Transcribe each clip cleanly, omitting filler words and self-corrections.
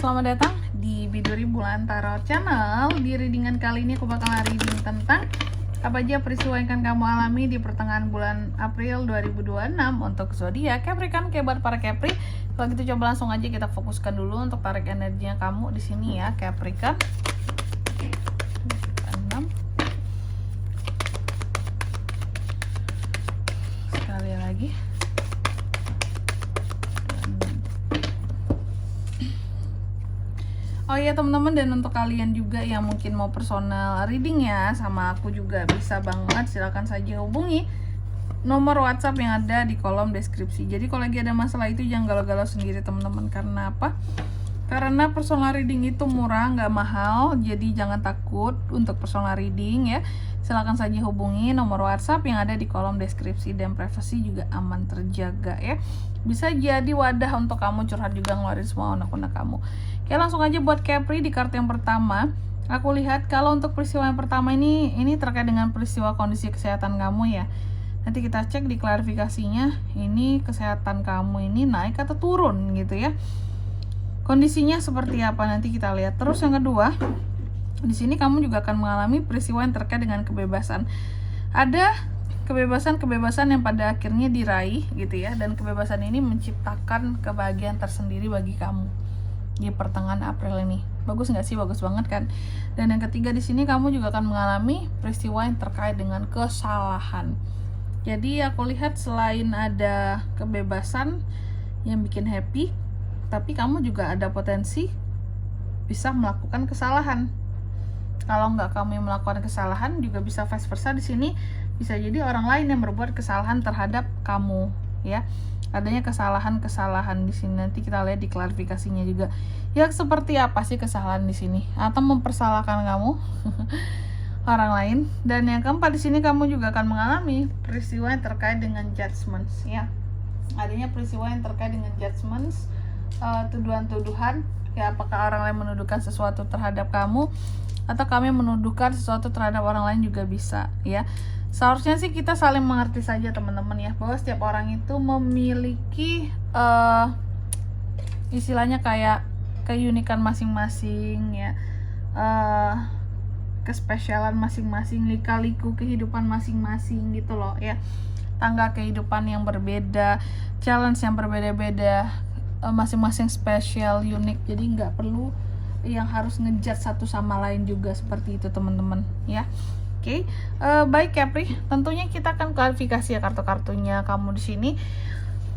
selamat datang di Biduri Bulan Tarot Channel. Di readingan kali ini aku bakal reading tentang apa aja peristiwa yang akan kamu alami di pertengahan bulan April 2026 untuk zodiak Capricorn. Buat para Capri, kalau gitu coba langsung aja kita fokuskan dulu untuk tarik energinya kamu di sini ya, Capricorn. 6. Sekali lagi. Oh iya teman-teman, dan untuk kalian juga yang mungkin mau personal reading ya sama aku juga bisa banget, silahkan saja hubungi nomor WhatsApp yang ada di kolom deskripsi. Jadi kalau lagi ada masalah itu jangan galau-galau sendiri teman-teman. Karena apa? Karena personal reading itu murah, nggak mahal. Jadi jangan takut untuk personal reading ya. Silahkan saja hubungi nomor WhatsApp yang ada di kolom deskripsi, dan privasi juga aman terjaga ya. Bisa jadi wadah untuk kamu curhat juga, ngeluarin semua unek-unek kamu. Oke, langsung aja buat Capri di kartu yang pertama. Aku lihat kalau untuk peristiwa yang pertama ini terkait dengan peristiwa kondisi kesehatan kamu ya. Nanti kita cek di klarifikasinya, ini kesehatan kamu ini naik atau turun gitu ya. Kondisinya seperti apa nanti kita lihat. Terus yang kedua, di sini kamu juga akan mengalami peristiwa yang terkait dengan kebebasan. Ada kebebasan yang pada akhirnya diraih gitu ya, dan kebebasan ini menciptakan kebahagiaan tersendiri bagi kamu di pertengahan April ini. Bagus nggak sih? Bagus banget kan? Dan yang ketiga di sini kamu juga akan mengalami peristiwa yang terkait dengan kesalahan. Jadi aku lihat selain ada kebebasan yang bikin happy, tapi kamu juga ada potensi bisa melakukan kesalahan. Kalau nggak kamu yang melakukan kesalahan, juga bisa vice versa. Di sini bisa jadi orang lain yang berbuat kesalahan terhadap kamu ya. Adanya kesalahan-kesalahan di sini, nanti kita lihat di klarifikasinya juga. Ya seperti apa sih kesalahan di sini? Atau mempersalahkan kamu orang lain. Dan yang keempat di sini kamu juga akan mengalami peristiwa yang terkait dengan judgments ya. Adanya peristiwa yang terkait dengan judgments, tuduhan-tuduhan ya, apakah orang lain menuduhkan sesuatu terhadap kamu atau kami menuduhkan sesuatu terhadap orang lain juga bisa ya. Seharusnya sih kita saling mengerti saja teman-teman ya, bahwa setiap orang itu memiliki istilahnya kayak keunikan masing-masing ya, kespesialan masing-masing, lika-liku kehidupan masing-masing gitu loh ya. Tangga kehidupan yang berbeda, challenge yang berbeda-beda, masing-masing spesial, unik. Jadi nggak perlu yang harus ngejudge satu sama lain juga seperti itu teman-teman ya. Oke, baik Capri, tentunya kita akan klarifikasi ya kartu-kartunya kamu di sini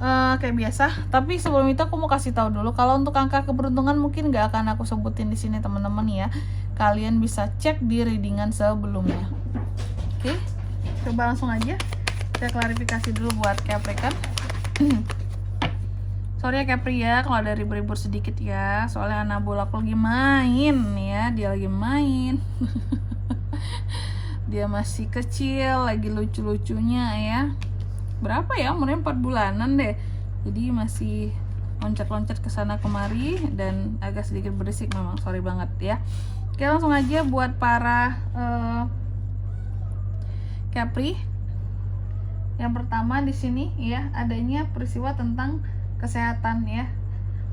kayak biasa. Tapi sebelum itu aku mau kasih tahu dulu kalau untuk angka keberuntungan mungkin nggak akan aku sebutin di sini teman-teman ya. Kalian bisa cek di readingan sebelumnya. Oke, coba langsung aja kita klarifikasi dulu buat Capri kan. Sorry ya Capri ya kalau ada ribut-ribut sedikit ya, soalnya anak bola aku lagi main ya, dia lagi main. Dia masih kecil, lagi lucu-lucunya ya. Berapa ya umurnya, 4 bulanan deh. Jadi masih loncat-loncat kesana kemari dan agak sedikit berisik memang, sorry banget ya. Oke, langsung aja buat para Capri. Yang pertama di sini ya, adanya peristiwa tentang kesehatan ya.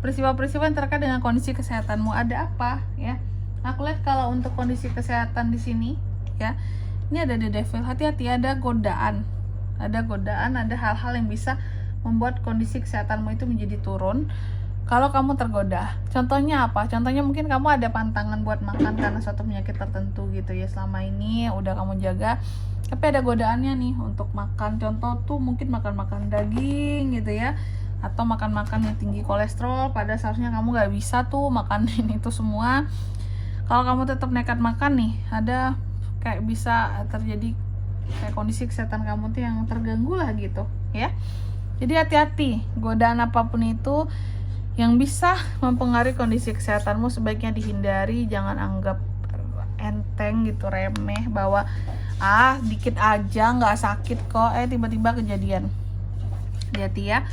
Peristiwa-peristiwa yang terkait dengan kondisi kesehatanmu. Ada apa ya? Aku lihat kalau untuk kondisi kesehatan di sini ya, ini ada the devil. Hati-hati, ada godaan, ada hal-hal yang bisa membuat kondisi kesehatanmu itu menjadi turun kalau kamu tergoda. Contohnya apa? Contohnya mungkin kamu ada pantangan buat makan karena suatu penyakit tertentu gitu ya, selama ini udah kamu jaga, tapi ada godaannya nih untuk makan. Contoh tuh mungkin makan daging gitu ya, atau makan yang tinggi kolesterol, pada seharusnya kamu gak bisa tuh makanin itu semua. Kalau kamu tetap nekat makan nih, ada kayak bisa terjadi kayak kondisi kesehatan kamu tuh yang terganggu lah gitu ya. Jadi hati-hati, godaan apapun itu yang bisa mempengaruhi kondisi kesehatanmu sebaiknya dihindari. Jangan anggap enteng gitu, remeh, bahwa dikit aja nggak sakit kok, tiba-tiba kejadian. Hati-hati ya.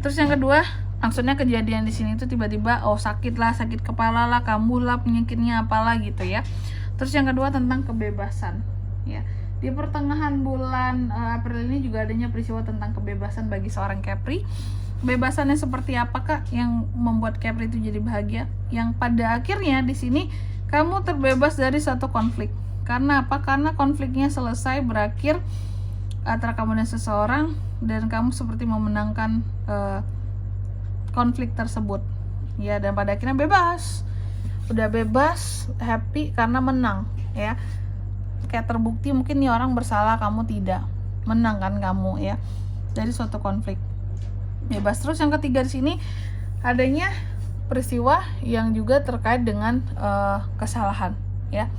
Terus yang kedua, maksudnya kejadian di sini tuh tiba-tiba sakit kepala lah, kambuh lah, penyakitnya apalah gitu ya. Terus yang kedua tentang kebebasan ya. Di pertengahan bulan April ini juga adanya peristiwa tentang kebebasan bagi seorang Capri. kebebasannya seperti apakah yang membuat Capri itu jadi bahagia? Yang pada akhirnya di sini kamu terbebas dari suatu konflik. Karena apa? Karena konfliknya selesai, berakhir antara kamu dan seseorang, dan kamu seperti memenangkan konflik tersebut. Ya, dan pada akhirnya bebas. Udah bebas, happy karena menang, ya. Kayak terbukti mungkin nih orang bersalah, kamu tidak. Menang kan kamu, ya, dari suatu konflik. Bebas. Terus yang ketiga di sini adanya peristiwa yang juga terkait dengan kesalahan, ya.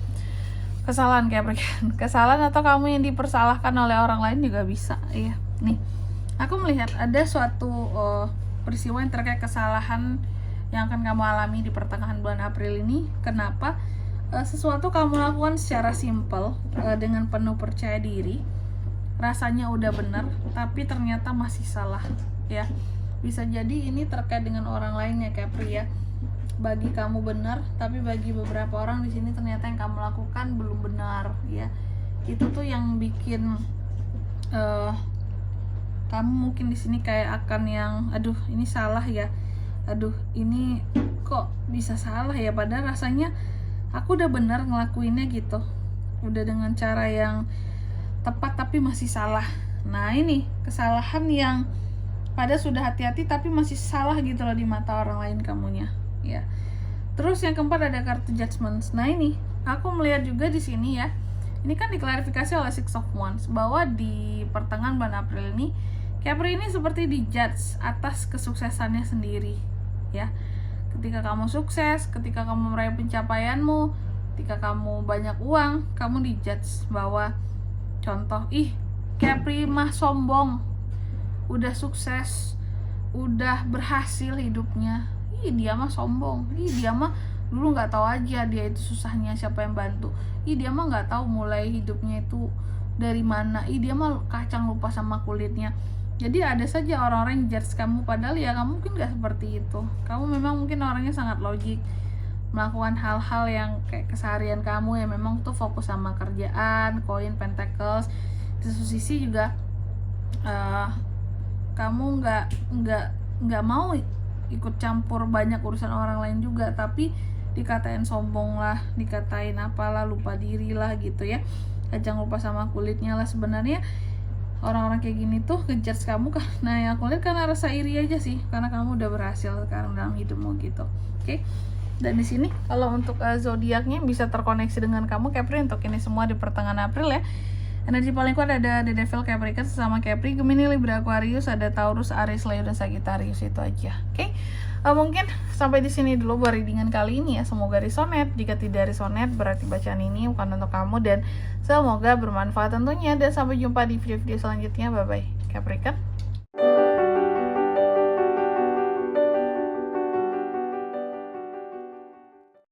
Kesalahan Capricorn, kesalahan atau kamu yang dipersalahkan oleh orang lain juga bisa, ya. Nih, aku melihat ada suatu peristiwa yang terkait kesalahan yang akan kamu alami di pertengahan bulan April ini. Kenapa? Sesuatu kamu lakukan secara simple, dengan penuh percaya diri, rasanya udah benar, tapi ternyata masih salah, ya. Bisa jadi ini terkait dengan orang lain ya Capri, ya. Bagi kamu benar, tapi bagi beberapa orang di sini ternyata yang kamu lakukan belum benar, ya. Itu tuh yang bikin kamu mungkin di sini kayak akan yang, aduh ini salah ya, aduh ini kok bisa salah ya, padahal rasanya aku udah benar ngelakuinnya gitu, udah dengan cara yang tepat tapi masih salah. Nah ini kesalahan yang pada sudah hati-hati tapi masih salah gitu loh di mata orang lain kamunya, ya. Terus yang keempat ada kartu Judgment. Nah ini aku melihat juga di sini ya, ini kan diklarifikasi oleh Six of Wands bahwa di pertengahan bulan April ini Capri ini seperti dijudge atas kesuksesannya sendiri, ya. Ketika kamu sukses, ketika kamu meraih pencapaianmu, ketika kamu banyak uang, kamu dijudge bahwa contoh, ih Capri mah sombong, udah sukses, udah berhasil hidupnya, ih dia mah sombong, ih dia mah dulu nggak tahu aja dia itu susahnya siapa yang bantu, ih dia mah nggak tahu mulai hidupnya itu dari mana, ih dia mah kacang lupa sama kulitnya. Jadi ada saja orang-orang yang judge kamu, padahal ya kamu mungkin nggak seperti itu. Kamu memang mungkin orangnya sangat logik, melakukan hal-hal yang kayak keseharian kamu yang memang tuh fokus sama kerjaan, koin pentacles. Di satu sisi juga kamu nggak mau ikut campur banyak urusan orang lain juga, tapi dikatain sombong lah, dikatain apalah, lupa diri lah gitu ya, jangan lupa sama kulitnya lah. Sebenarnya orang-orang kayak gini tuh ngejudge kamu karena yang aku lihat karena rasa iri aja sih, karena kamu udah berhasil sekarang dalam hidupmu gitu. Oke. Dan di sini kalau untuk zodiaknya bisa terkoneksi dengan kamu Capri untuk ini semua di pertengahan April ya. Energi paling kuat ada The Devil, Capricorn, sesama Capri, Gemini, Libra, Aquarius, ada Taurus, Aries, Leo, dan Sagittarius. Itu aja. Oke. Mungkin sampai di sini dulu buat readingan kali ini ya. Semoga resonate. Jika tidak resonate berarti bacaan ini bukan untuk kamu, dan semoga bermanfaat tentunya. Dan sampai jumpa di video-video selanjutnya. Bye bye Capricorn.